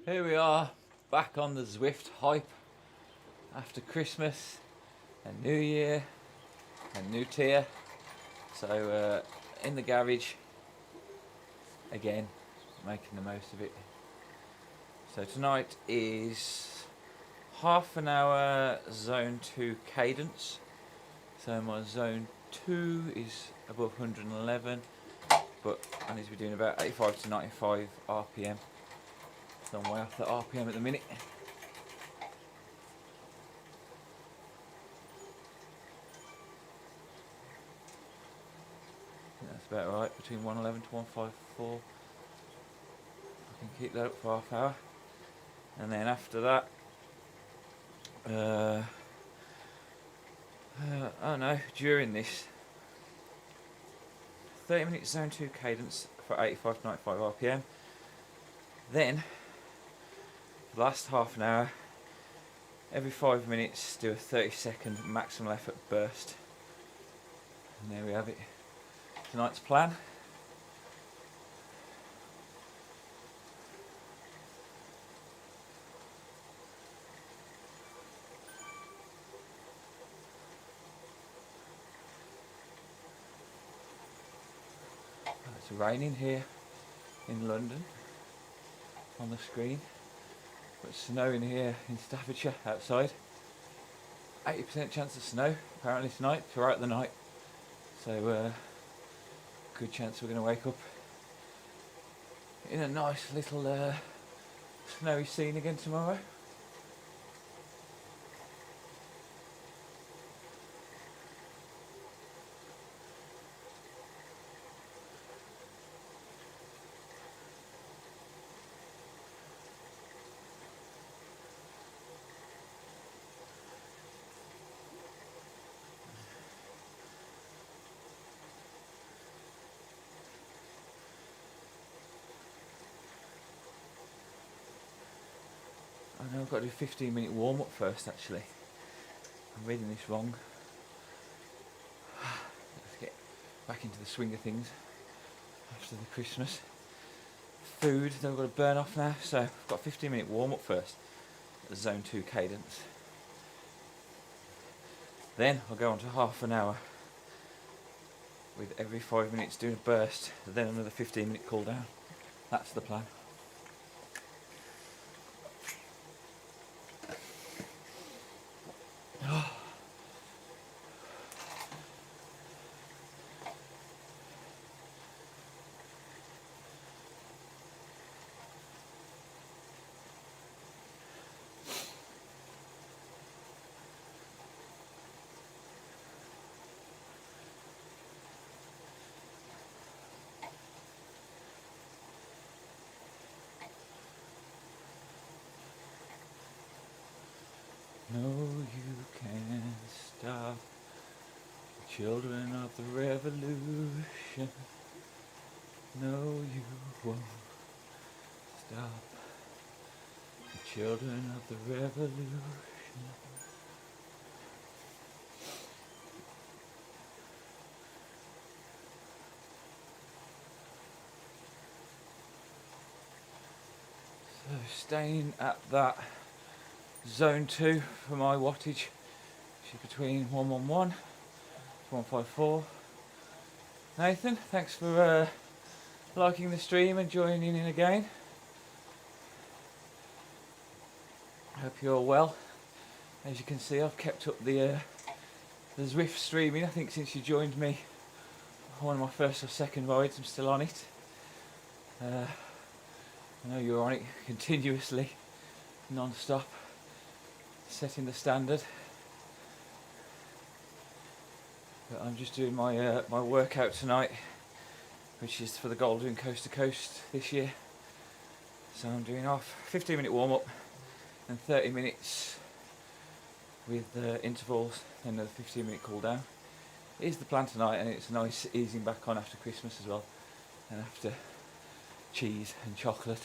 Here we are, back on the Zwift hype after Christmas and New Year and new tier. So in the garage again, making the most of it. So tonight is half an hour zone 2 cadence. So my zone 2 is above 111, but I need to be doing about 85 to 95 RPM. So I'm way off the RPM at the minute. That's about right, between 111 to 154. I can keep that up for half hour. And then after that, oh no, during this 30-minute zone 2 cadence for 85 to 95 RPM. Then, for the last half an hour, every 5 minutes do a 30-second maximal effort burst. And there we have it. Tonight's plan. It's raining here in London on the screen, but snowing here in Staffordshire outside. 80% chance of snow apparently tonight throughout the night, so good chance we're going to wake up in a nice little snowy scene again tomorrow. I know I've got to do a 15-minute warm-up first actually. I'm reading this wrong. Let's get back into the swing of things after the Christmas. Food that I've got to burn off now, so I've got a 15-minute warm-up first at zone 2 cadence. Then I'll go on to half an hour with every 5 minutes doing a burst, then another 15-minute cool down. That's the plan. No, you can't stop the children of the revolution. No, you won't stop the children of the revolution. So staying at that zone 2 for my wattage, which is between 111 to 154. Nathan, thanks for liking the stream and joining in again. Hope you're all well. As you can see, I've kept up the Zwift streaming. I think since you joined me on one of my first or second rides, I'm still on it. I know you're on it continuously, non-stop, setting the standard. But I'm just doing my my workout tonight, which is for the Golden Coast to Coast this year. So I'm doing off 15-minute warm-up and 30 minutes with intervals, then another 15-minute cool down. It is the plan tonight, and it's nice easing back on after Christmas as well, and after cheese and chocolate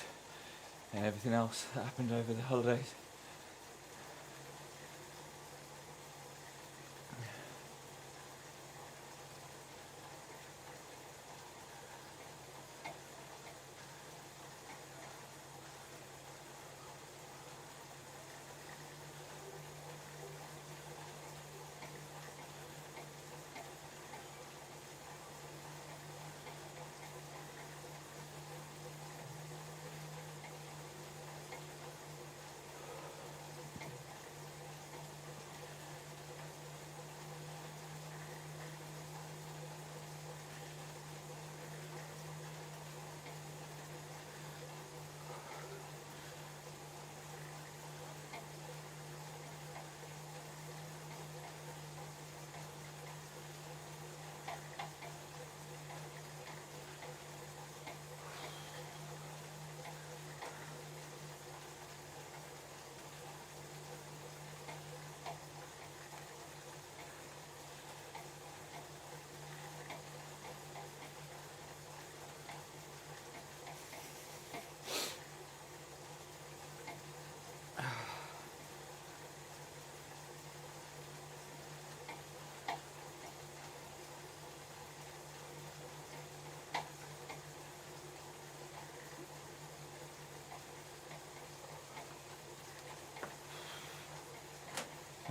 and everything else that happened over the holidays.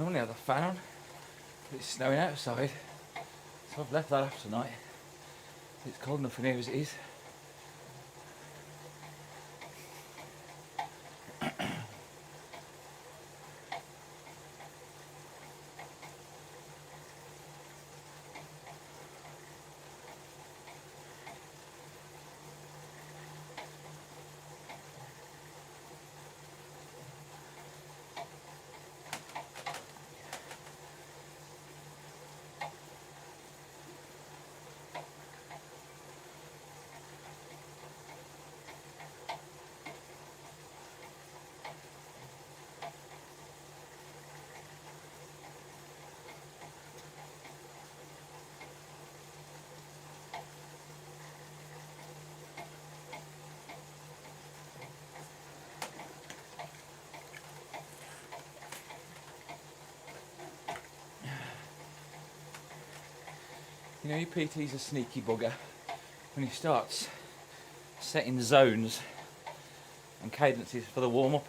normally have the fan on, but it's snowing outside, so I've left that off tonight. It's cold enough in here as it is. You know, your PT's a sneaky bugger when he starts setting zones and cadences for the warm-up.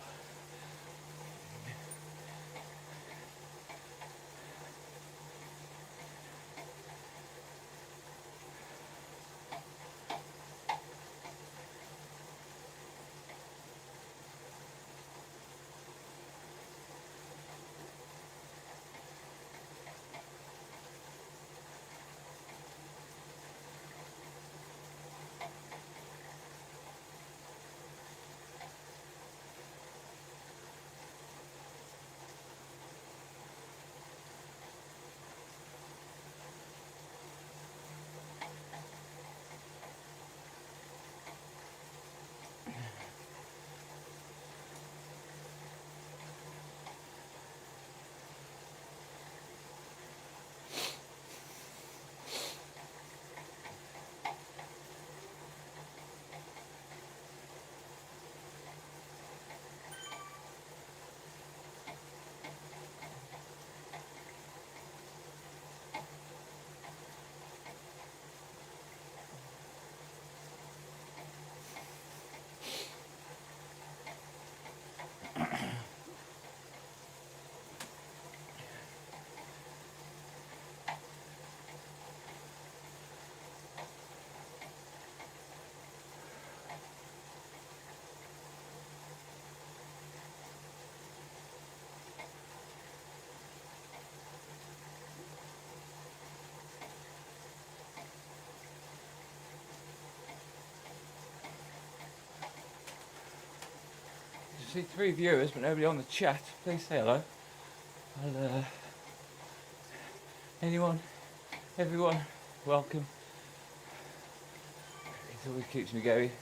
I see 3 viewers, but nobody on the chat. Please say hello. Anyone, everyone, welcome. It always keeps me going.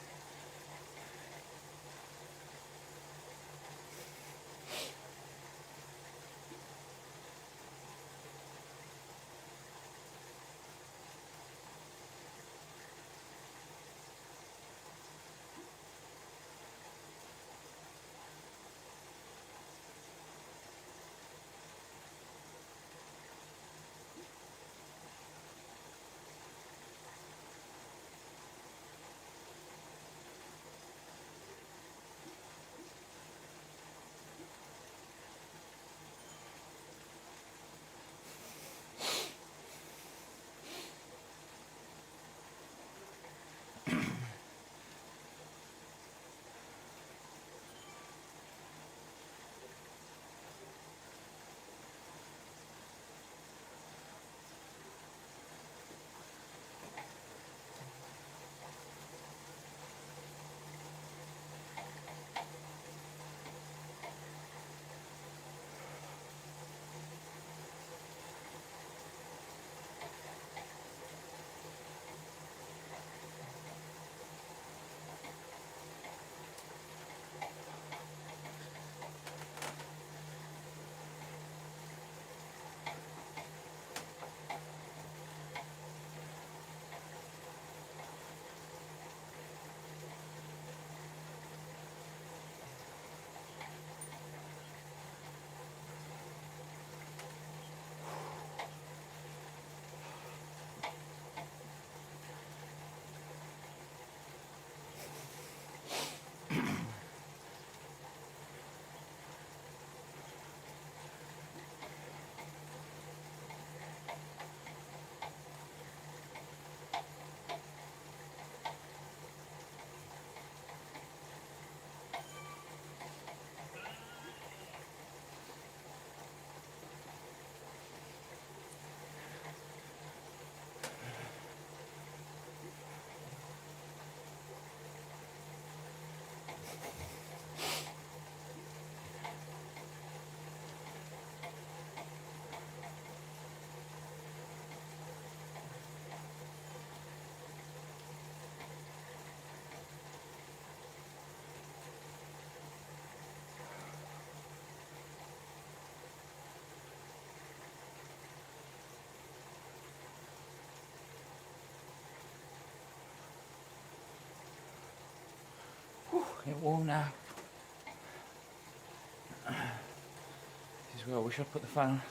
Getting warm now. This is where I wish I'd put the fan on.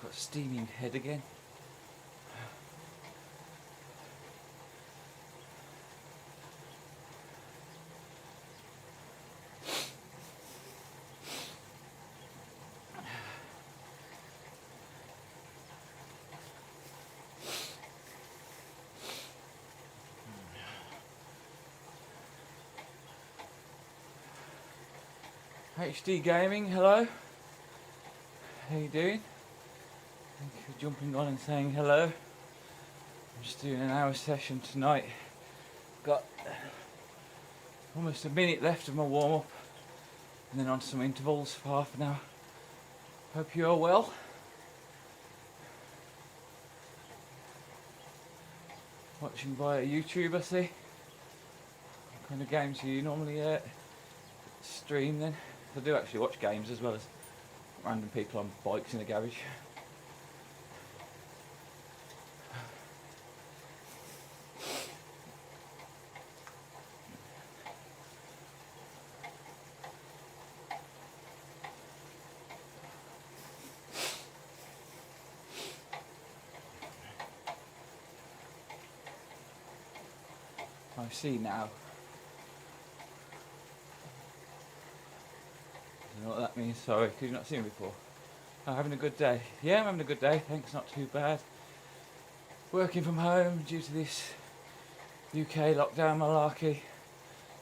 I've got a steaming head again. HD Gaming, hello. How you doing? Thank you for jumping on and saying hello. I'm just doing an hour session tonight. Got almost a minute left of my warm up and then on some intervals for half an hour. Hope you're well. Watching via YouTube, I see. What kind of games do you normally stream then? I do actually watch games as well as random people on bikes in a garage. I see now. I don't know what that means, sorry, because you've not seen me before. I'm having a good day. Yeah, I'm having a good day, thanks, not too bad. Working from home due to this UK lockdown malarkey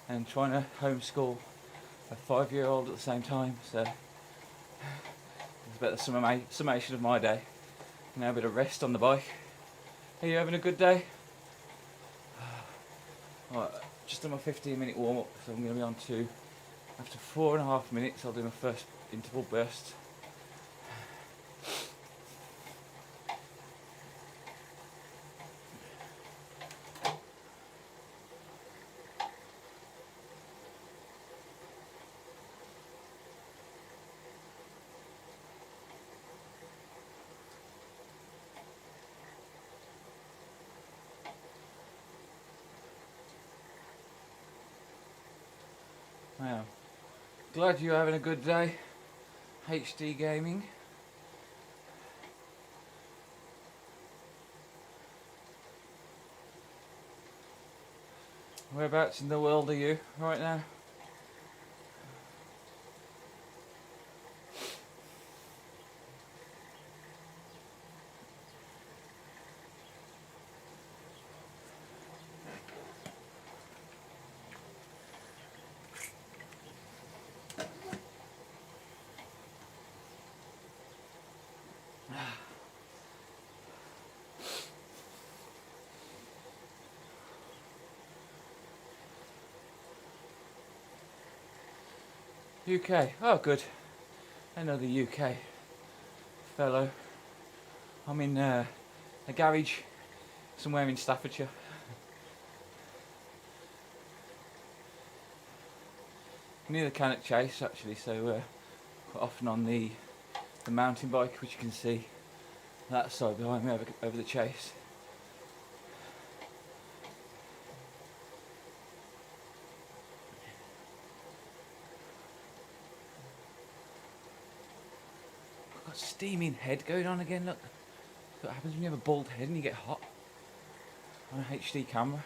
and trying to homeschool a 5-year-old at the same time, so it's about the summation of my day. Now a bit of rest on the bike. Are you having a good day? Right, just done my 15-minute warm-up, so I'm going to be on to, after 4.5 minutes, I'll do my first interval burst. Wow. Glad you're having a good day, HD Gaming. Whereabouts in the world are you right now? UK. Oh, good. Another UK fellow. I'm in a garage somewhere in Staffordshire. Near the Cannock Chase, actually. So quite often on the mountain bike, which you can see that side behind me over the chase. Got a steaming head going on again, look. What happens when you have a bald head and you get hot on a HD camera.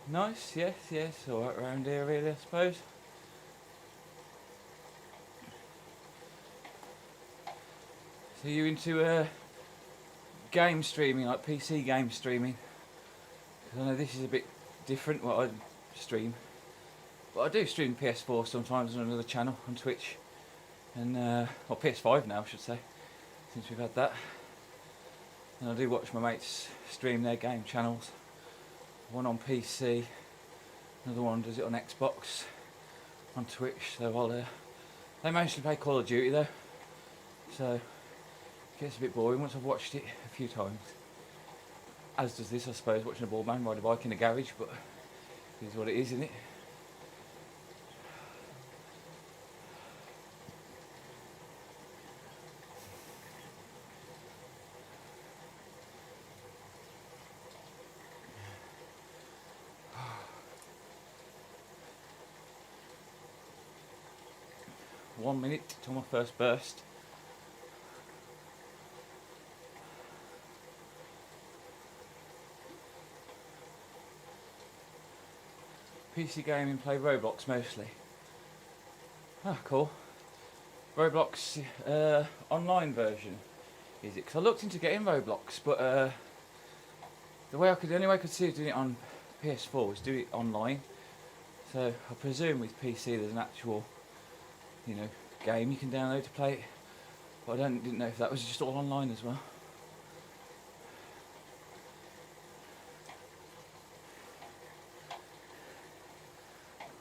Nice, yes, yes, alright around here really, I suppose. So you into game streaming, like PC game streaming? Because I know this is a bit different what I stream. But I do stream PS4 sometimes on another channel on Twitch. And, or PS5 now I should say, since we've had that. And I do watch my mates stream their game channels. One on PC, another one does it on Xbox, on Twitch. So they mostly play Call of Duty though. So it gets a bit boring once I've watched it a few times. As does this, I suppose, watching a bald man ride a bike in a garage, but it is what it is, isn't it? One minute till my first burst. PC gaming, play Roblox mostly. Ah, cool. Roblox online version, is it? Because I looked into getting Roblox, but the only way I could see doing it on PS4 was do it online. So I presume with PC there's an actual, game you can download to play it. But I didn't know if that was just all online as well.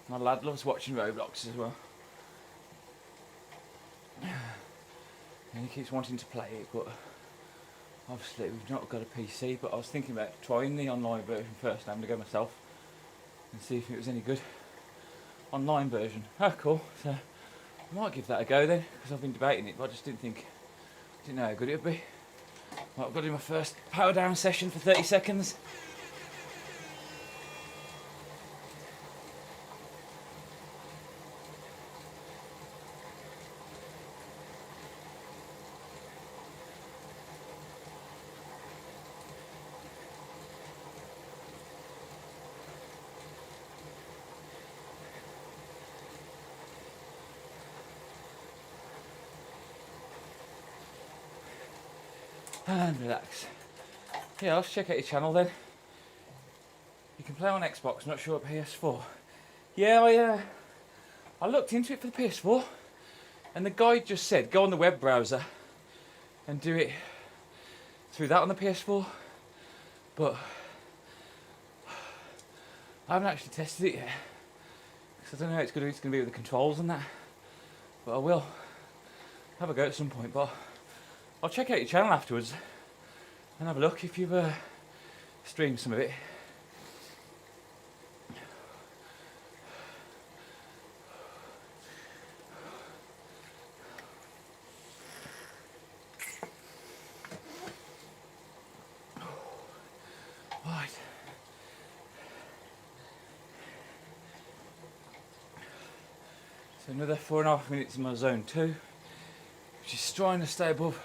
My lad loves watching Roblox as well. And he keeps wanting to play it, but obviously we've not got a PC. But I was thinking about trying the online version first, and having to go myself and see if it was any good. Online version. Oh, cool. So I might give that a go then, because I've been debating it, but I just didn't know how good it would be. Right, I've got to do my first power down session for 30 seconds. And relax. Yeah, let's check out your channel then. You can play on Xbox, not sure at PS4. Yeah, I looked into it for the PS4, and the guide just said go on the web browser and do it through that on the PS4. But I haven't actually tested it yet, because I don't know how it's going to be with the controls and that. But I will have a go at some point. But I'll check out your channel afterwards and have a look if you've streamed some of it. Right. So another 4.5 minutes in my zone 2, which is trying to stay above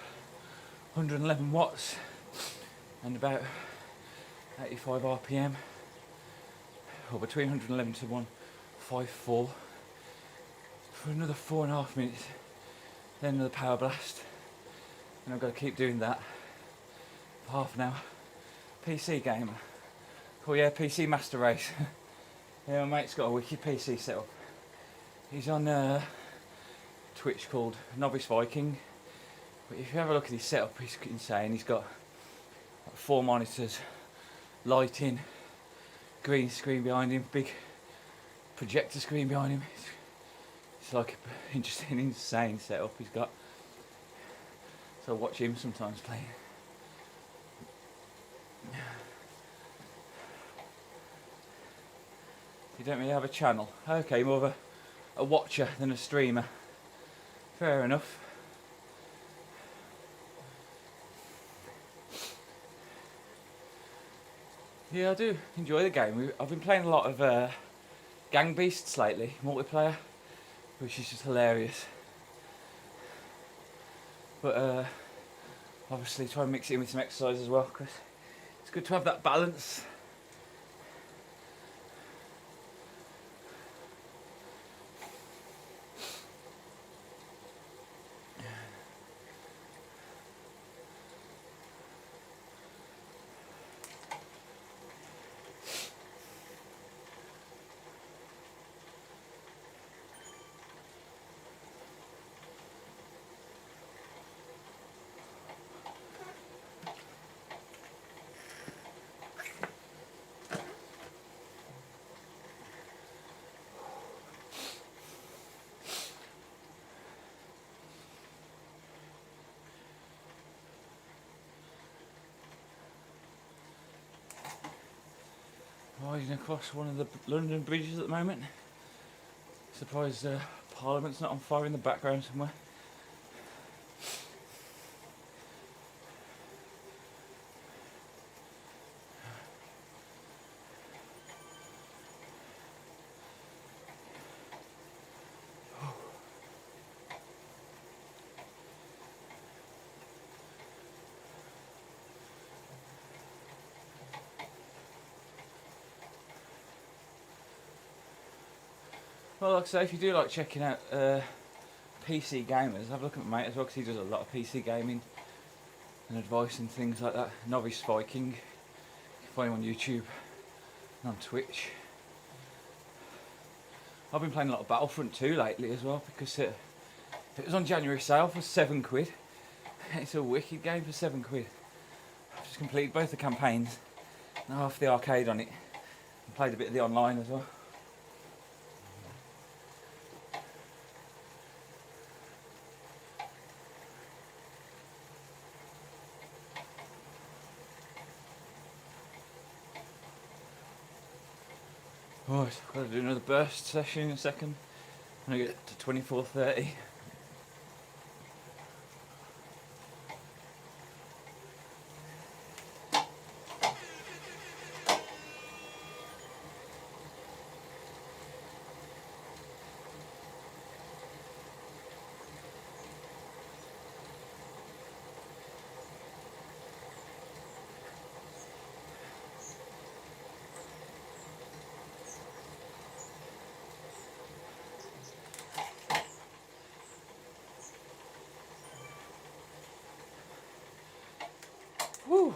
111 watts and about 85 RPM, or between 111 to 154 for another 4.5 minutes, then another power blast, and I've got to keep doing that for half an hour. PC gamer. Cool, yeah, PC Master Race. Yeah, my mate's got a wicked PC setup. He's on Twitch called Novice Viking. But if you have a look at his setup, he's insane. He's got like 4 monitors, lighting, green screen behind him, big projector screen behind him. It's like an interesting, insane setup he's got. So I watch him sometimes playing. You don't really have a channel? Okay, more of a watcher than a streamer. Fair enough. Yeah, I do enjoy the game. I've been playing a lot of Gang Beasts lately, multiplayer, which is just hilarious. But obviously try and mix it in with some exercise as well, because it's good to have that balance. riding across one of the London bridges at the moment. Surprised Parliament's not on fire in the background somewhere. Well, like I say, if you do like checking out PC gamers, have a look at my mate as well, because he does a lot of PC gaming and advice and things like that. Novice Viking, you can find him on YouTube and on Twitch. I've been playing a lot of Battlefront 2 lately as well, because it was on January sale for £7. It's a wicked game for £7. I've just completed both the campaigns and half the arcade on it, and played a bit of the online as well. Right, I've got to do another burst session in a second. I'm going to get to 24:30. Woo!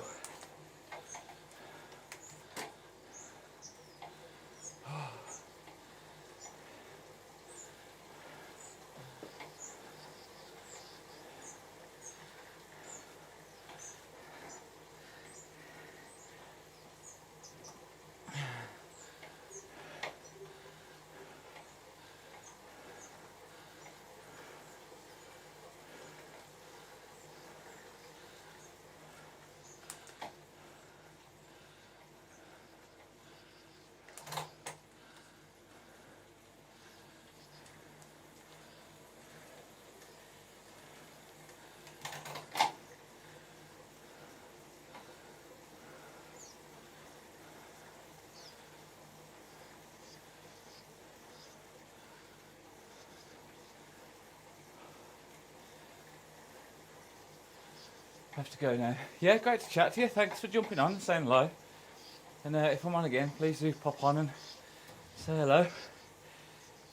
I have to go now. Yeah, great to chat to you. Thanks for jumping on and saying hello. And if I'm on again, please do pop on and say hello.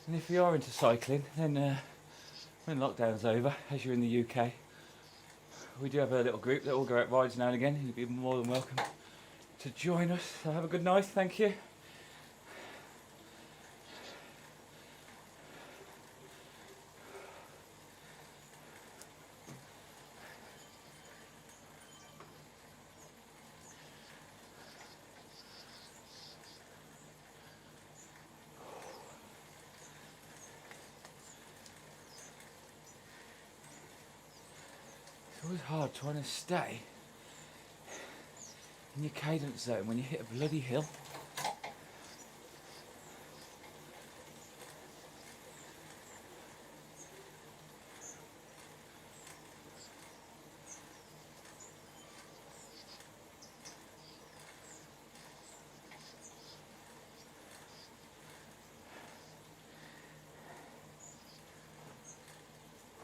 And if you are into cycling, then when lockdown's over, as you're in the UK, we do have a little group that all go out rides now and again. You'd be more than welcome to join us. So have a good night. Thank you. It's always hard trying to stay in your cadence zone when you hit a bloody hill.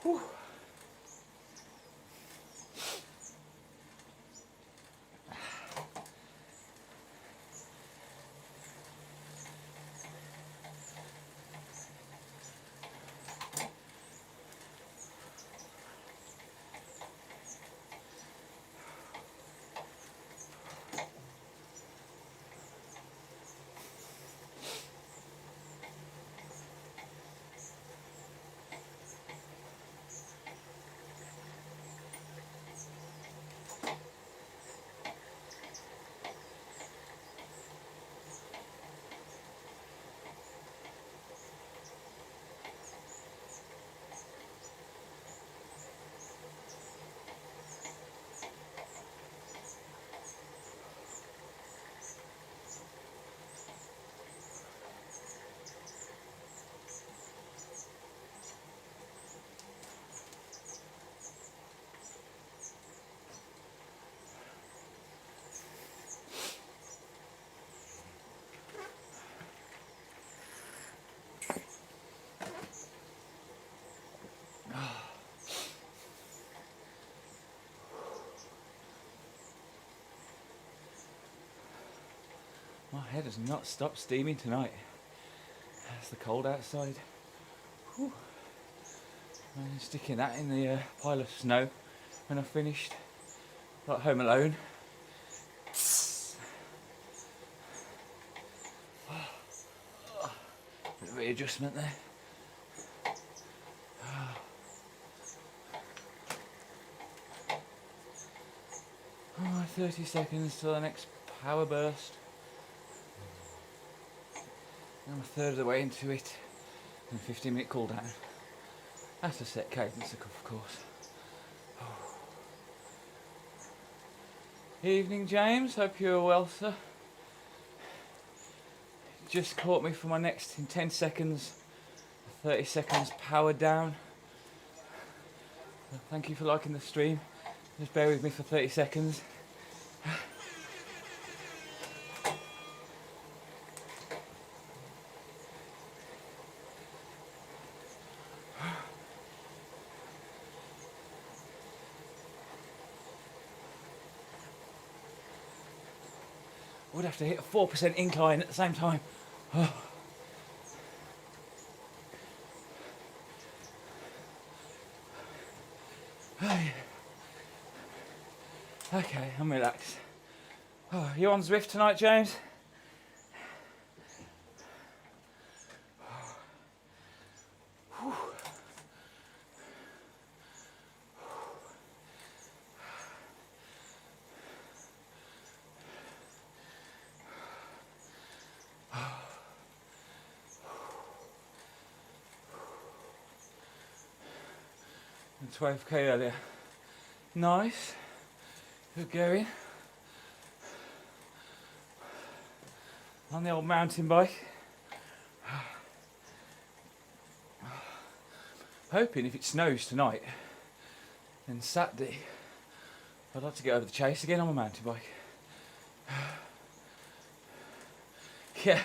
Whew. My head has not stopped steaming tonight. That's the cold outside. Whew. I'm sticking that in the pile of snow when I've finished. Like Home Alone. Bit of readjustment there. 30 seconds till the next power burst. I'm a third of the way into it, and 15-minute cool down. That's a set cadence, of course. Evening, James. Hope you're well, sir. Just caught me for my next in 10 seconds, 30 seconds power down. Thank you for liking the stream. Just bear with me for 30 seconds. Would have to hit a 4% incline at the same time. Okay, I'm relaxed. You on Zwift tonight, James? And 12k earlier. Nice. Good going. On the old mountain bike. Hoping if it snows tonight, then Saturday, I'd like to get over the chase again on my mountain bike. Yeah,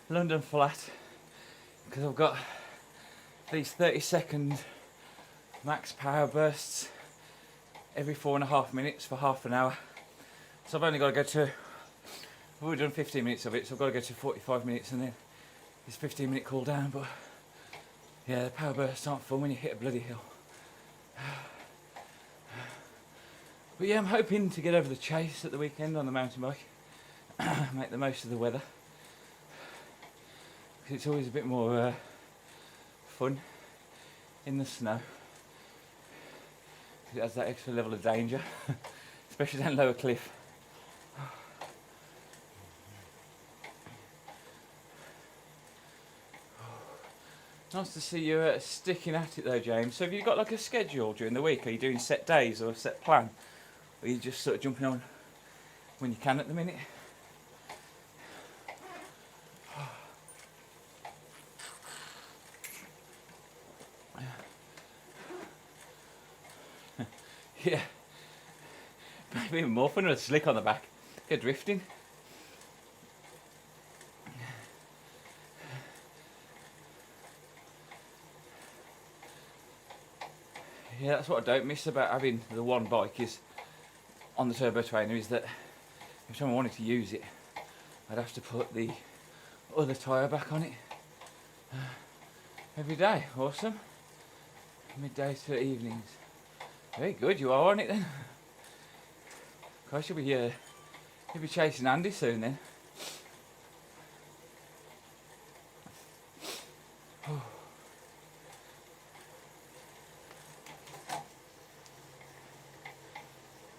London flat, because I've got these 30-second max power bursts every 4.5 minutes for half an hour. So I've only got to go to, I've already done 15 minutes of it, so I've got to go to 45 minutes and then this 15-minute cool down. But yeah, the power bursts aren't fun when you hit a bloody hill. But yeah, I'm hoping to get over the chase at the weekend on the mountain bike. Make the most of the weather. Because it's always a bit more fun in the snow. It has that extra level of danger, especially down lower cliff. Nice to see you sticking at it though, James. So have you got like a schedule during the week? Are you doing set days or a set plan? Or are you just sort of jumping on when you can at the minute? Yeah, maybe even more fun with a slick on the back. Get drifting. Yeah, that's what I don't miss about having the one bike is on the turbo trainer is that every time I wanted to use it, I'd have to put the other tyre back on it every day. Awesome. Midday to evenings. Very good, you are on it then. Gosh, you'll be chasing Andy soon then. It's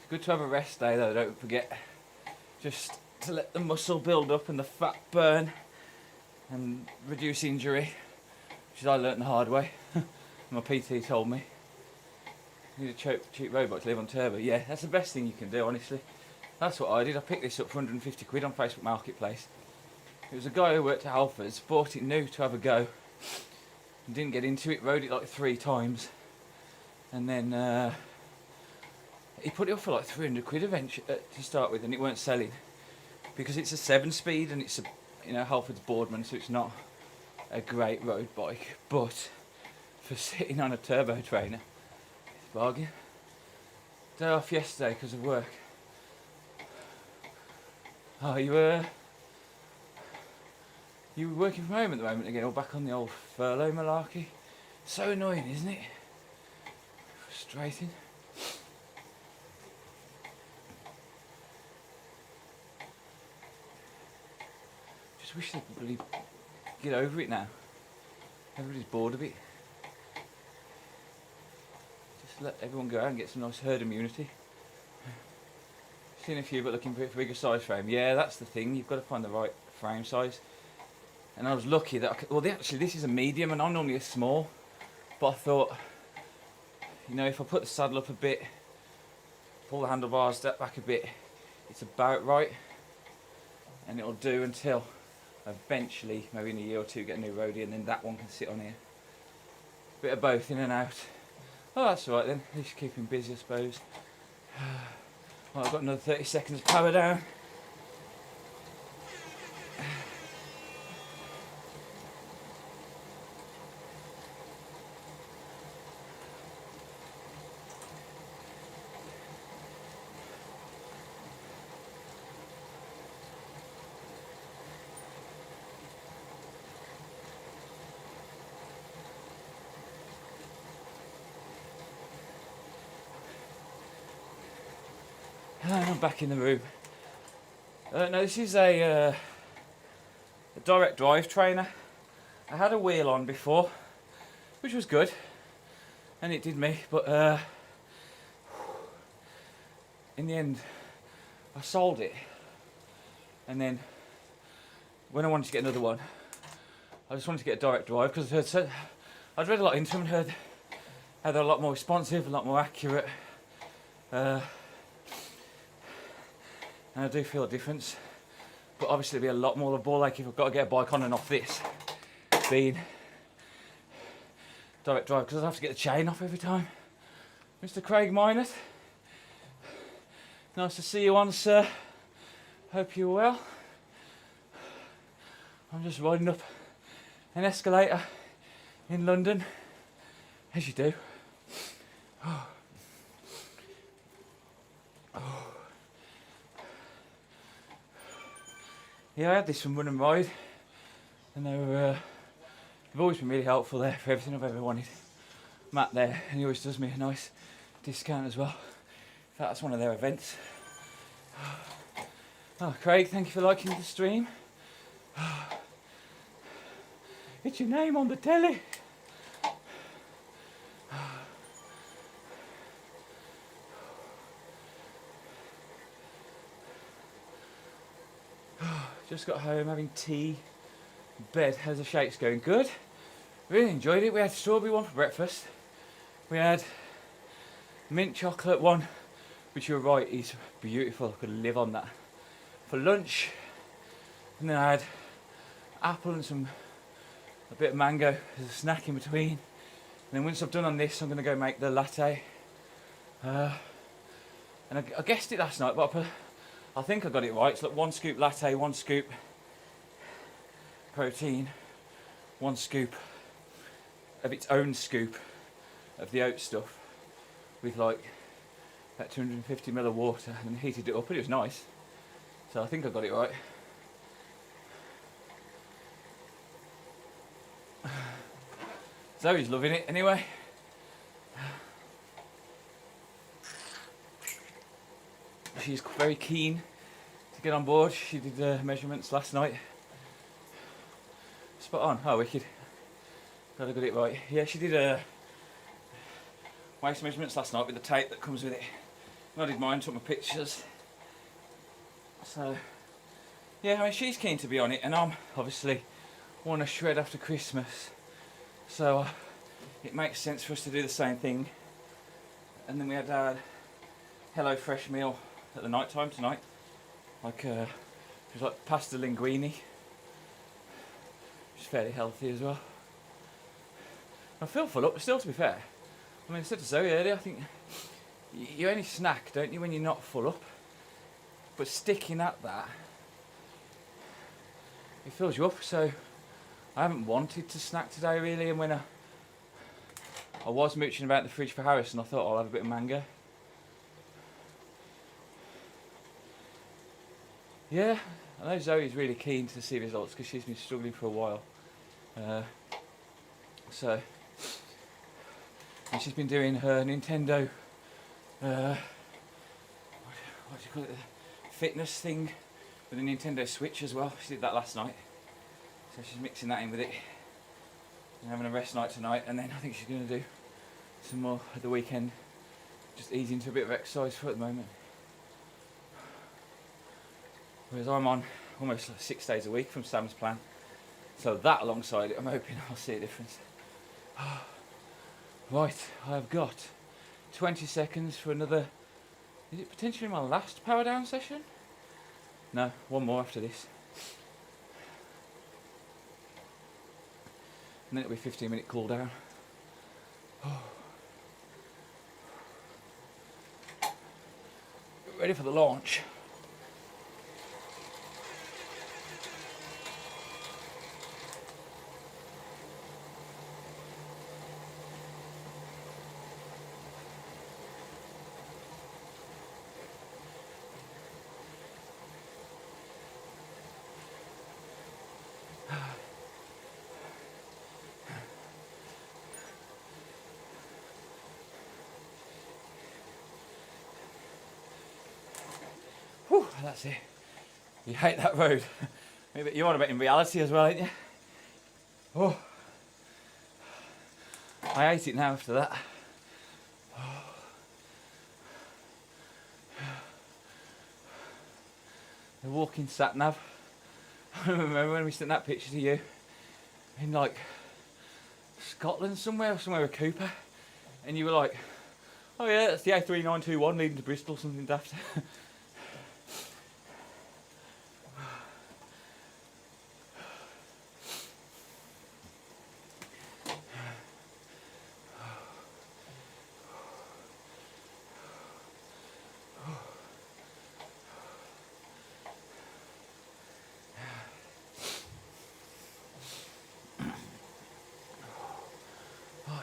good to have a rest day though, don't forget. Just to let the muscle build up and the fat burn and reduce injury, which I learnt the hard way. My PT told me. You need a cheap road bike to live on turbo. Yeah, that's the best thing you can do, honestly. That's what I did. I picked this up for 150 quid on Facebook Marketplace. It was a guy who worked at Halfords, bought it new to have a go, and didn't get into it, rode it like 3 times, and then he put it up for like 300 quid eventually to start with, and it weren't selling because it's a 7-speed and it's a Halfords Boardman, so it's not a great road bike, but for sitting on a turbo trainer, it's a bargain. Day off yesterday because of work. Oh, you You working from home at the moment again, or back on the old furlough malarkey? So annoying, isn't it? Frustrating. Just wish they could really get over it now. Everybody's bored of it. Just let everyone go out and get some nice herd immunity. Seen a few, but looking for a bigger size frame. Yeah, that's the thing. You've got to find the right frame size. And I was lucky that I could, well, actually, this is a medium, and I'm normally a small. But I thought, you know, if I put the saddle up a bit, pull the handlebars step back a bit, it's about right, and it'll do until eventually, maybe in a year or two, get a new roadie, and then that one can sit on here. Bit of both, in and out. Oh, that's all right then. At least keep him busy, I suppose. Well, I've got another 30 seconds of power down. And I'm back in the room. No, this is a direct drive trainer. I had a wheel on before, which was good, and it did me, but in the end I sold it, and then when I wanted to get another one, I just wanted to get a direct drive because I'd read a lot into them and heard how they're a lot more responsive, a lot more accurate, and I do feel a difference. But obviously it'd be a lot more of a ball ache if I've got to get a bike on and off this being direct drive, because I'd have to get the chain off every time. Mr. Craig Minot, nice to see you on, sir. Hope you're well. I'm just riding up an escalator in London, as you do. Oh. Oh. Yeah, I had this from Run and Ride, and they've always been really helpful there for everything I've ever wanted. Matt there, and he always does me a nice discount as well. In fact, that's one of their events. Oh, Craig, thank you for liking the stream. It's your name on the telly. Just got home having tea, bed. How's the shakes going? Good. Really enjoyed it. We had strawberry one for breakfast. We had mint chocolate one, which you're right, is beautiful. I could live on that. For lunch, and then I had apple and a bit of mango as a snack in between. And then once I've done on this, I'm going to go make the latte. And I guessed it last night, but I think I got it right. It's like 1 scoop latte, 1 scoop protein, 1 scoop of its own scoop of the oat stuff with like about 250 ml of water, and heated it up, and it was nice. So I think I got it right. Zoe's loving it anyway. She's very keen to get on board. She did the measurements last night. Spot on. Oh, wicked. Glad I got it right. Yeah, she did waist measurements last night with the tape that comes with it. I did mine, took my pictures. So, yeah, I mean, she's keen to be on it, and I'm obviously want to shred after Christmas. So, it makes sense for us to do the same thing. And then we had our Hello Fresh meal at the night time tonight. Like, it was like pasta linguine, which is fairly healthy as well. I feel full up, but still, to be fair, I mean, I said to Zoe earlier, I think you only snack, don't you, when you're not full up? But sticking at that, it fills you up. So I haven't wanted to snack today really, and when I was mooching about the fridge for Harrison, I thought I'll have a bit of mango. Yeah, I know Zoe's really keen to see results because she's been struggling for a while. And she's been doing her Nintendo, what do you call it, fitness thing with the Nintendo Switch as well. She did that last night. So she's mixing that in with it. And having a rest night tonight, and then I think she's going to do some more at the weekend. Just ease into a bit of exercise for at the moment. Whereas I'm on almost like 6 days a week from Sam's plan. So that alongside it, I'm hoping I'll see a difference. Right, I've got 20 seconds for another. Is it potentially my last power down session? No, one more after this. And then it'll be a 15-minute cool down. Ready for the launch. Whew, that's it. You hate that road. Maybe you want a bit in reality as well, ain't you? Oh, I hate it now after that. The walking sat nav. I remember when we sent that picture to you in like Scotland somewhere with Cooper, and you were like, "Oh yeah, that's the A3921 leading to Bristol," something daft.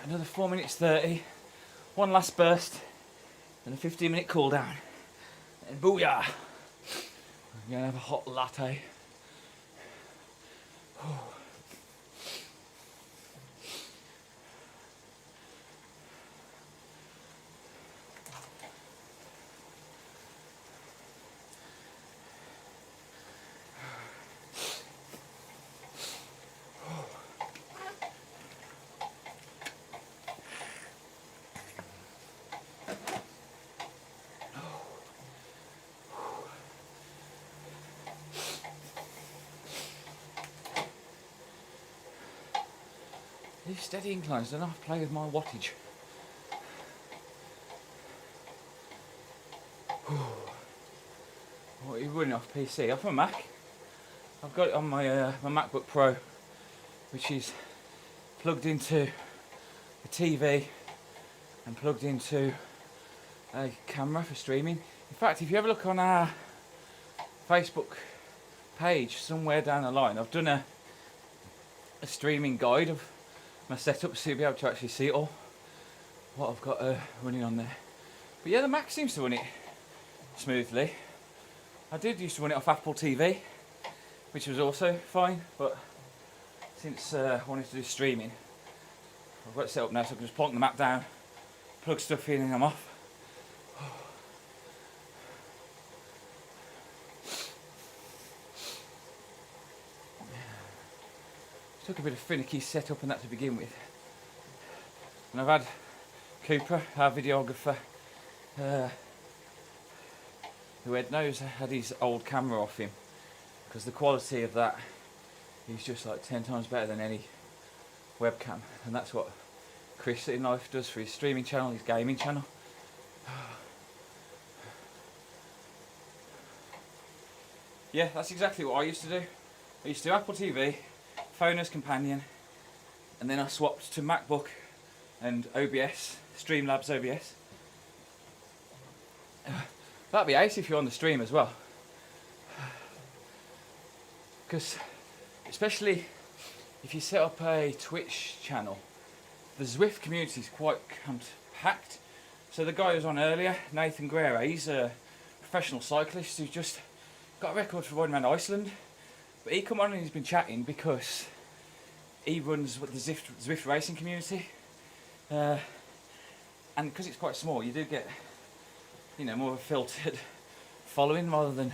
Another 4 minutes 30, one last burst, and a 15-minute cool down. And booyah! I'm gonna have a hot latte. These steady inclines don't have to play with my wattage. What are you running off PC? Off my Mac. I've got it on my my MacBook Pro, which is plugged into the TV and plugged into a camera for streaming. In fact, if you ever look on our Facebook page somewhere down the line, I've done a streaming guide of my setup, so you'll be able to actually see it all, what I've got running on there. But yeah, the Mac seems to run it smoothly. I did used to run it off Apple TV, which was also fine, but since I wanted to do streaming, I've got it set up now so I can just plonk the Mac down, plug stuff in, and I'm off. Took a bit of finicky setup and that to begin with. And I've had Cooper, our videographer, who Ed knows had his old camera off him, because the quality of that is just like 10 times better than any webcam, and that's what Chris in life does for his streaming channel, his gaming channel. Yeah, that's exactly what I used to do. I used to do Apple TV, phone as companion, and then I swapped to MacBook and OBS, Streamlabs OBS. That'd be ace if you're on the stream as well, because especially if you set up a Twitch channel, the Zwift community is quite compact. So the guy who was on earlier, Nathan Guerra, he's a professional cyclist who just got a record for riding around Iceland, but he come on and he's been chatting because he runs the Zwift racing community, and because it's quite small, you do get, you know, more of a filtered following rather than,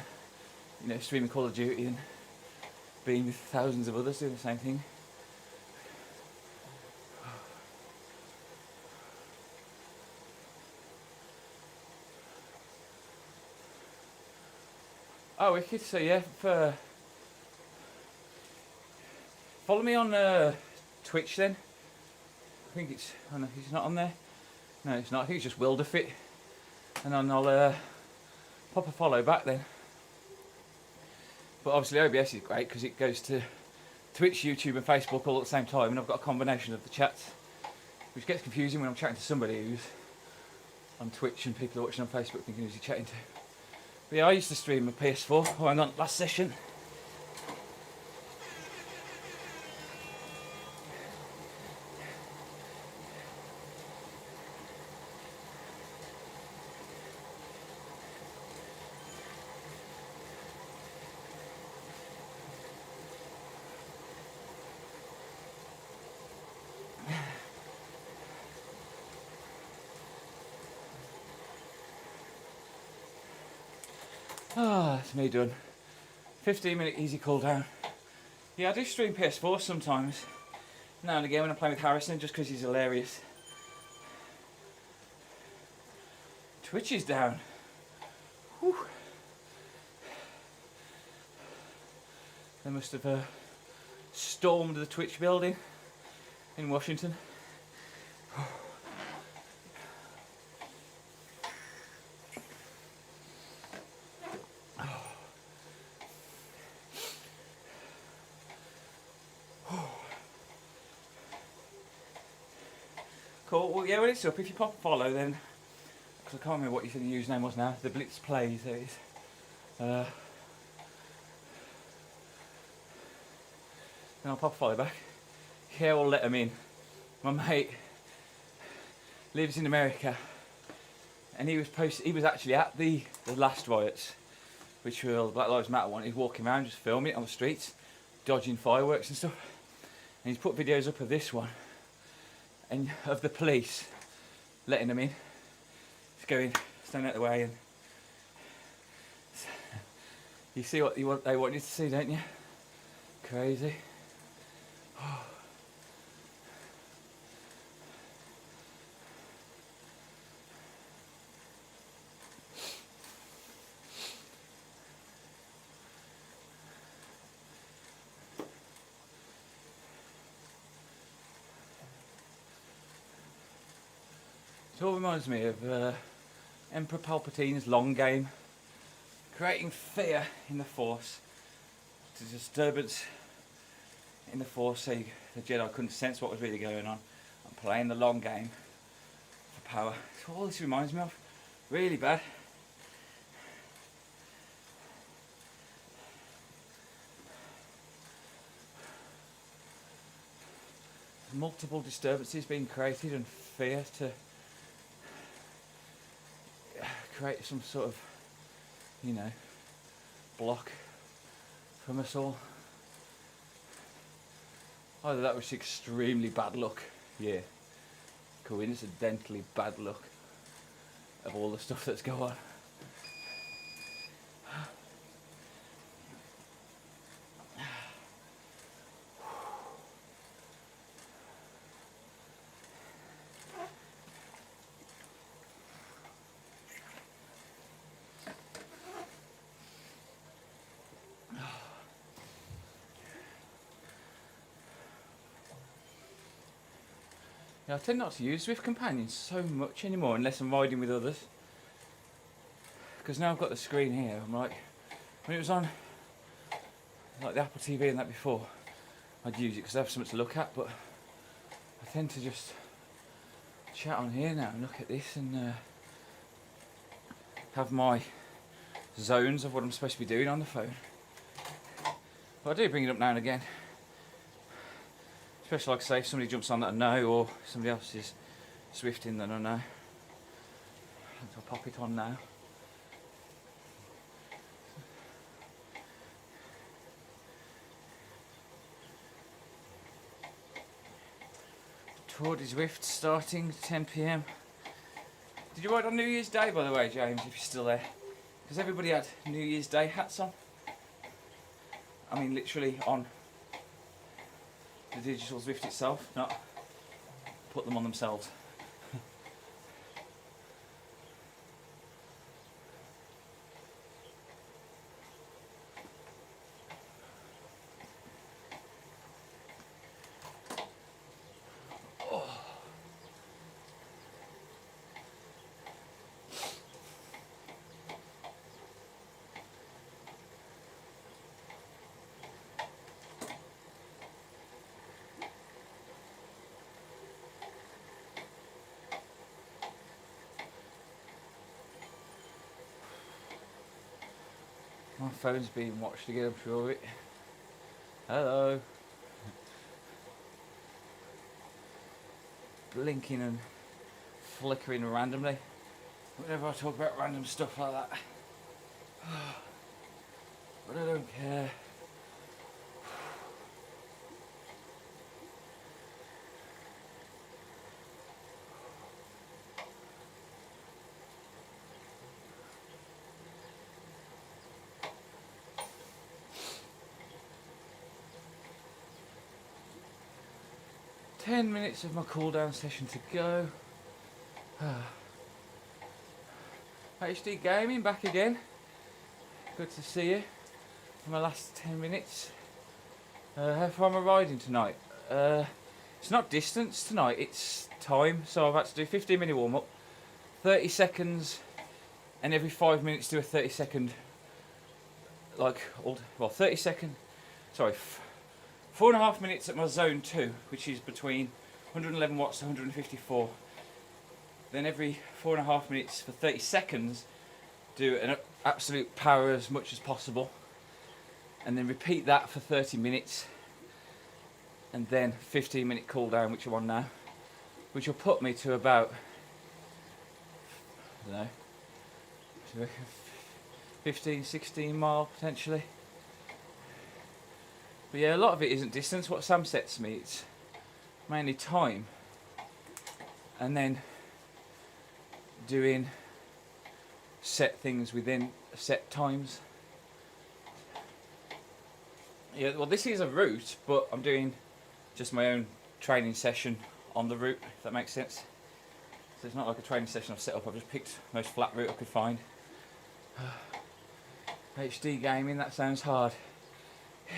you know, streaming Call of Duty and being with thousands of others doing the same thing. Oh, wicked. So yeah, follow me on Twitch then. I think it's, oh no, he's not on there. No, it's not. I think it's just Wilderfit. And then I'll pop a follow back then. But obviously OBS is great because it goes to Twitch, YouTube and Facebook all at the same time, and I've got a combination of the chats, which gets confusing when I'm chatting to somebody who's on Twitch and people are watching on Facebook thinking who's he chatting to. But yeah, I used to stream a PS4. Oh, hang on, last session. Ah, it's me done. 15-minute easy cool down. Yeah, I do stream PS4 sometimes. Now and again when I'm playing with Harrison, just because he's hilarious. Twitch is down. Whew. They must have stormed the Twitch building in Washington. Cool, well yeah, when it's up, if you pop a follow then, because I can't remember what you said the username was now, the Blitz Plays, there it is. Then I'll pop a follow back. Yeah, we'll let him in. My mate lives in America, and he was actually at the last riots, which were the Black Lives Matter one. He's walking around just filming it on the streets, dodging fireworks and stuff. And he's put videos up of this one, and of the police letting them in. He's going, standing out the way, and you see what they want you to see, don't you? Crazy. It all reminds me of Emperor Palpatine's long game, creating fear in the Force, to disturbance in the Force so the Jedi couldn't sense what was really going on, and playing the long game for power. That's all this reminds me of. Really bad. Multiple disturbances being created and fear to create some sort of, you know, block from us all. Either that was extremely bad luck, yeah, coincidentally bad luck of all the stuff that's going on. I tend not to use Zwift companions so much anymore unless I'm riding with others, because now I've got the screen here. I'm like, when it was on like the Apple TV and that before, I'd use it because I have something to look at, but I tend to just chat on here now and look at this and have my zones of what I'm supposed to be doing on the phone. But I do bring it up now and again. Especially, like I say, if somebody jumps on that I know, or somebody else is Zwifting that I know. I'll pop it on now. recorded Zwift starting 10 p.m. Did you ride on New Year's Day, by the way, James, if you're still there? Because everybody had New Year's Day hats on. I mean, literally on the digital Zwift itself, not put them on themselves. 'My phone's being watched again, I'm sure of it. Hello. Blinking and flickering randomly whenever I talk about random stuff like that. But I don't care. Ten minutes of my cool down session to go. HD Gaming back again. Good to see you. For my last 10 minutes. How far am I riding tonight? It's not distance tonight, it's time. So I've had to do 15-minute warm up, 30 seconds, and every 5 minutes do a 30-second, 30-second, sorry, 4.5 minutes at my zone 2, which is between 111 watts to 154. Then every 4.5 minutes for 30 seconds, do an absolute power as much as possible. And then repeat that for 30 minutes. And then 15-minute cool down, which I'm on now. Which will put me to about, I don't know, 15, 16 mile potentially. But yeah, a lot of it isn't distance. What Sam sets me, it's mainly time. And then doing set things within set times. Yeah, well, this is a route, but I'm doing just my own training session on the route, if that makes sense. So it's not like a training session I've set up, I've just picked the most flat route I could find. HD Gaming, that sounds hard.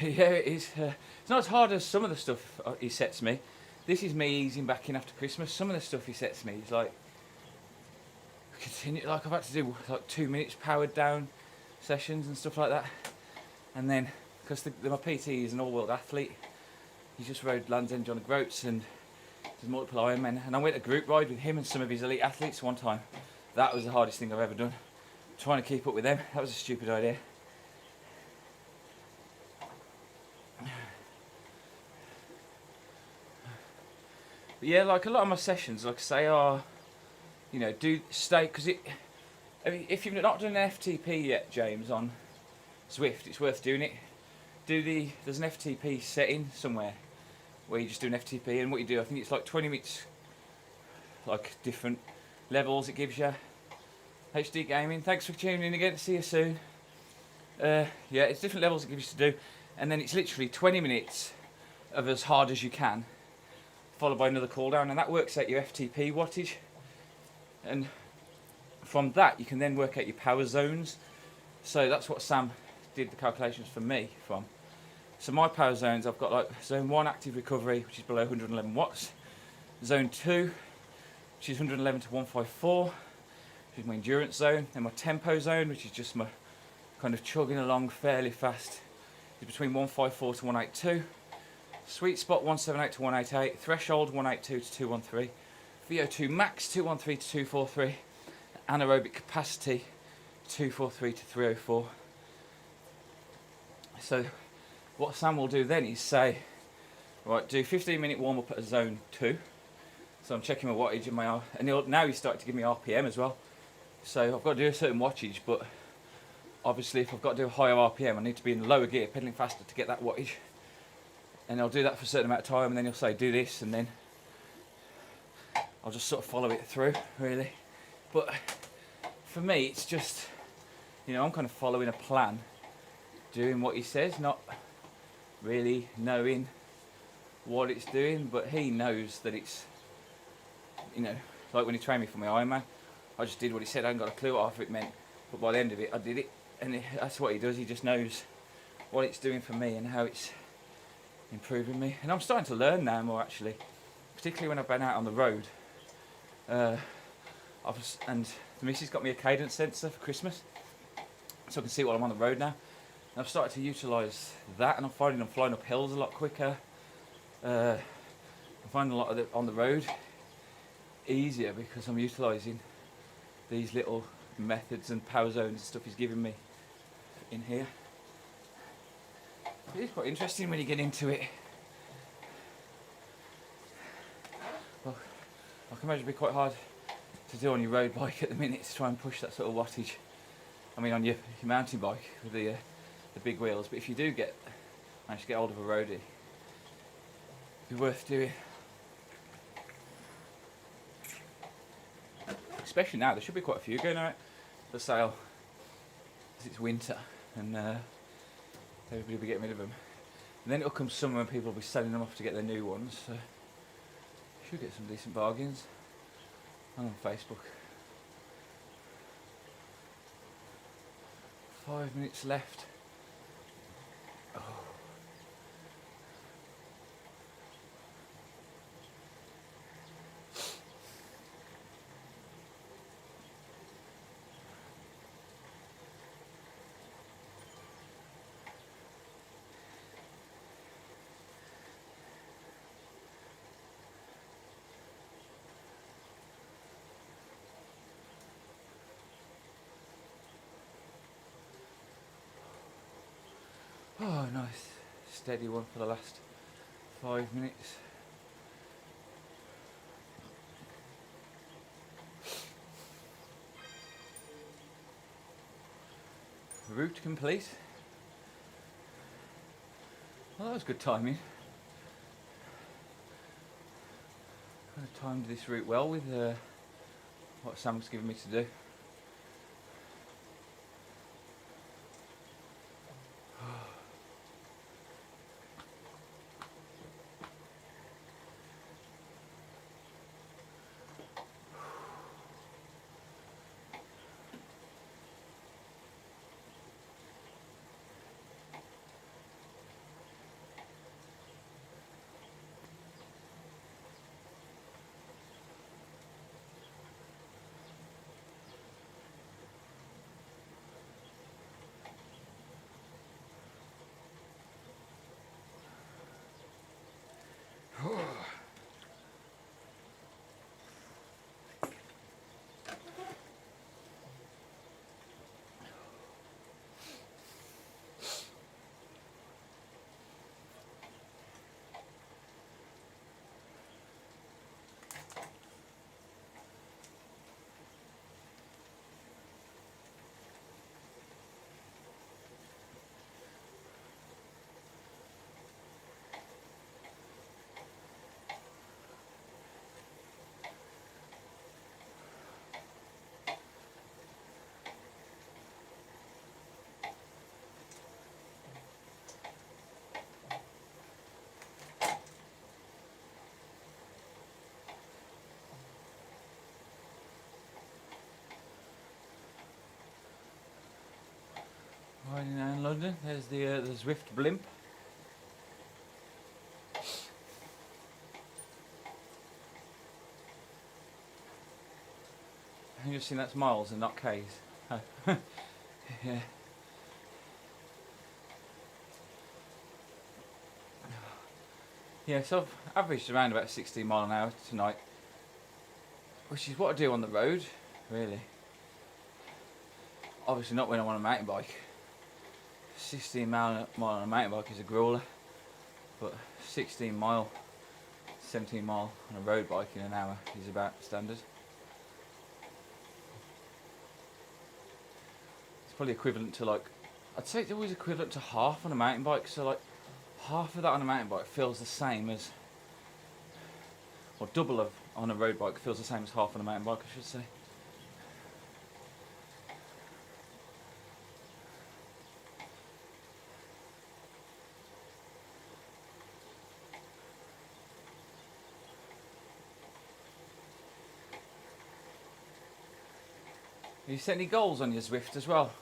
Yeah, it is. It's not as hard as some of the stuff he sets me. This is me easing back in after Christmas. Some of the stuff he sets me is like, continue, like I've had to do like 2 minutes powered down sessions and stuff like that. And then, because my PT is an all-world athlete, he just rode Land's End on the Groats and does multiple Ironmen. And I went a group ride with him and some of his elite athletes one time. That was the hardest thing I've ever done. Trying to keep up with them, that was a stupid idea. But yeah, like a lot of my sessions, like I say, are, you know, do stay, because I mean, if you've not done an FTP yet, James, on Zwift, it's worth doing it. There's an FTP setting somewhere where you just do an FTP, and what you do, I think it's like 20 minutes, like different levels it gives you. HD Gaming, thanks for tuning in again, see you soon. Yeah, it's different levels it gives you to do, and then it's literally 20 minutes of as hard as you can, followed by another cool down, and that works out your FTP wattage. And from that you can then work out your power zones. So that's what Sam did the calculations for me from. So my power zones, I've got like zone 1 active recovery, which is below 111 watts, zone 2, which is 111 to 154, which is my endurance zone, then my tempo zone, which is just my kind of chugging along fairly fast, is between 154 to 182, sweet spot 178 to 188, threshold 182 to 213, VO2 max 213 to 243, anaerobic capacity 243 to 304. So what Sam will do then is say, right, do 15-minute warm up at a zone 2. So I'm checking my wattage and now he's started to give me RPM as well. So I've got to do a certain wattage, but obviously if I've got to do a higher RPM, I need to be in lower gear, pedaling faster to get that wattage. And I'll do that for a certain amount of time, and then he'll say do this, and then I'll just sort of follow it through, really. But for me, it's just, I'm kind of following a plan, doing what he says, not really knowing what it's doing, but he knows that it's, like when he trained me for my Ironman, I just did what he said. I hadn't got a clue what half of it meant, but by the end of it, I did it, and that's what he does. He just knows what it's doing for me and how it's improving me. And I'm starting to learn now more, actually, particularly when I've been out on the road. And the missus got me a cadence sensor for Christmas, so I can see while I'm on the road now. And I've started to utilise that, and I'm finding I'm flying up hills a lot quicker. I'm finding a lot of on the road easier because I'm utilising these little methods and power zones and stuff he's giving me in here. It is quite interesting when you get into it. Well, I can imagine it'd be quite hard to do on your road bike at the minute, to try and push that sort of wattage. I mean, on your mountain bike with the big wheels. But if you do manage to get hold of a roadie, it'd be worth doing. Especially now, there should be quite a few going out for sale, because it's winter and everybody will be getting rid of them. And then it'll come summer and people will be selling them off to get their new ones. So you should get some decent bargains. I'm on Facebook. 5 minutes left. Oh. Oh, nice steady one for the last 5 minutes. Route complete. Well, that was good timing. Kind of timed this route well with what Sam's given me to do. Riding now in London, there's the Zwift blimp. And you've seen that's miles and not K's. Oh. Yeah. Yeah, so I've averaged around about 16 mile an hour tonight, which is what I do on the road, really. Obviously not when I'm on a mountain bike. 16 mile on a mountain bike is a growler, but 16 mile, 17 mile on a road bike in an hour is about standard. It's probably equivalent to I'd say it's always equivalent to half on a mountain bike, so half of that on a mountain bike feels the same as, or double of on a road bike feels the same as half on a mountain bike, I should say. You set any goals on your Zwift as well,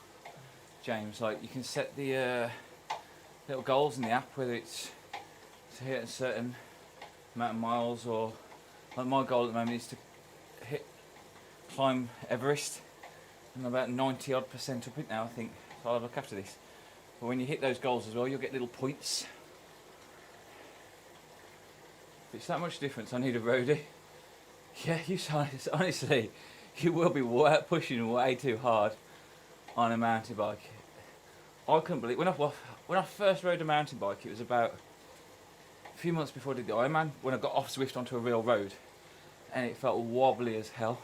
James? Like you can set the little goals in the app, whether it's to hit a certain amount of miles, or like my goal at the moment is to climb Everest. I'm about 90% up it now, I think. So I'll look after this. But when you hit those goals as well, you'll get little points. If it's that much difference, I need a roadie. Yeah, you honestly, you will be pushing way too hard on a mountain bike. I couldn't believe when I first rode a mountain bike. It was about a few months before I did the Ironman, when I got off Zwift onto a real road, and it felt wobbly as hell.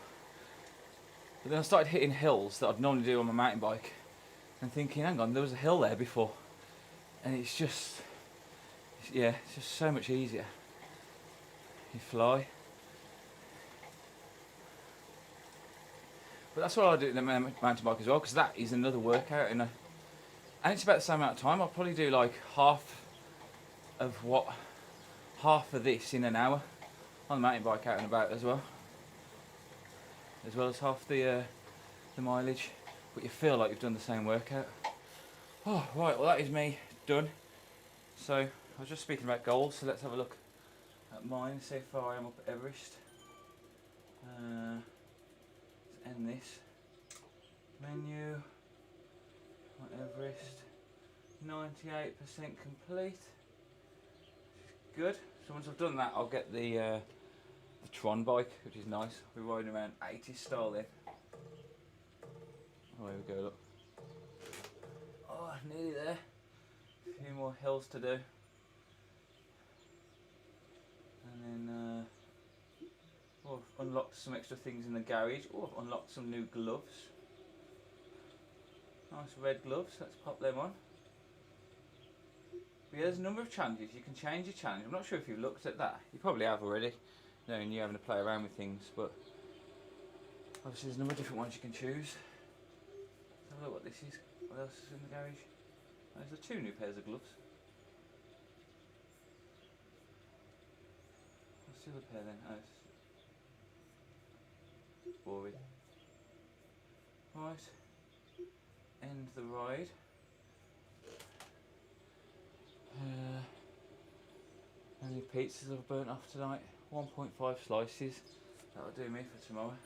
But then I started hitting hills that I'd normally do on my mountain bike, and thinking, hang on, there was a hill there before, and it's just so much easier. You fly. But that's what I do in the mountain bike as well, because that is another workout, and it's about the same amount of time. I'll probably do like half of this in an hour on the mountain bike out and about as well as half the mileage. But you feel like you've done the same workout. Oh right, well that is me done. So I was just speaking about goals, so let's have a look at mine, see how far I am up at Everest. Let's end this. Menu on Everest, 98% complete. Good. So once I've done that, I'll get the Tron bike, which is nice. I'll be riding around 80s style then. Oh, here we go, look. Oh, nearly there. A few more hills to do. And then I've unlocked some extra things in the garage. Oh, I've unlocked some new gloves. Nice red gloves, let's pop them on. But yeah, there's a number of challenges. You can change your challenge. I'm not sure if you've looked at that. You probably have already, knowing you having to play around with things, but obviously there's a number of different ones you can choose. Let's have a look what this is. What else is in the garage? Oh, there's 2 new pairs of gloves. What's the other pair then? Oh, it's boring. Right. End the ride. How many pizzas I've burnt off tonight? 1.5 slices. That'll do me for tomorrow.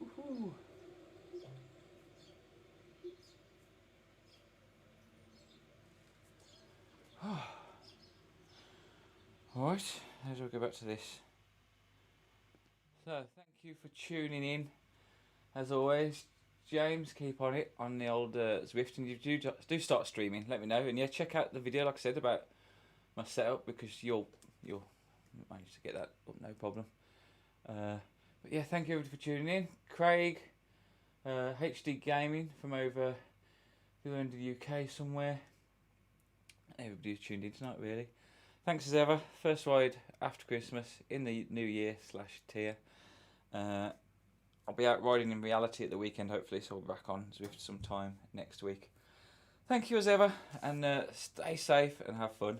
Woohoo! Alright, how do I go back to this? So, thank you for tuning in. As always, James, keep on it on the old Zwift, and you do start streaming, let me know. And yeah, check out the video, like I said, about my setup, because you'll manage to get that up, no problem. But yeah, thank you everybody for tuning in. Craig, HD Gaming from over the other end of the UK somewhere. Everybody who's tuned in tonight, really. Thanks as ever. First ride after Christmas in the new year / tier. I'll be out riding in reality at the weekend, hopefully, so I'll be back on Zwift sometime next week. Thank you as ever, and stay safe and have fun.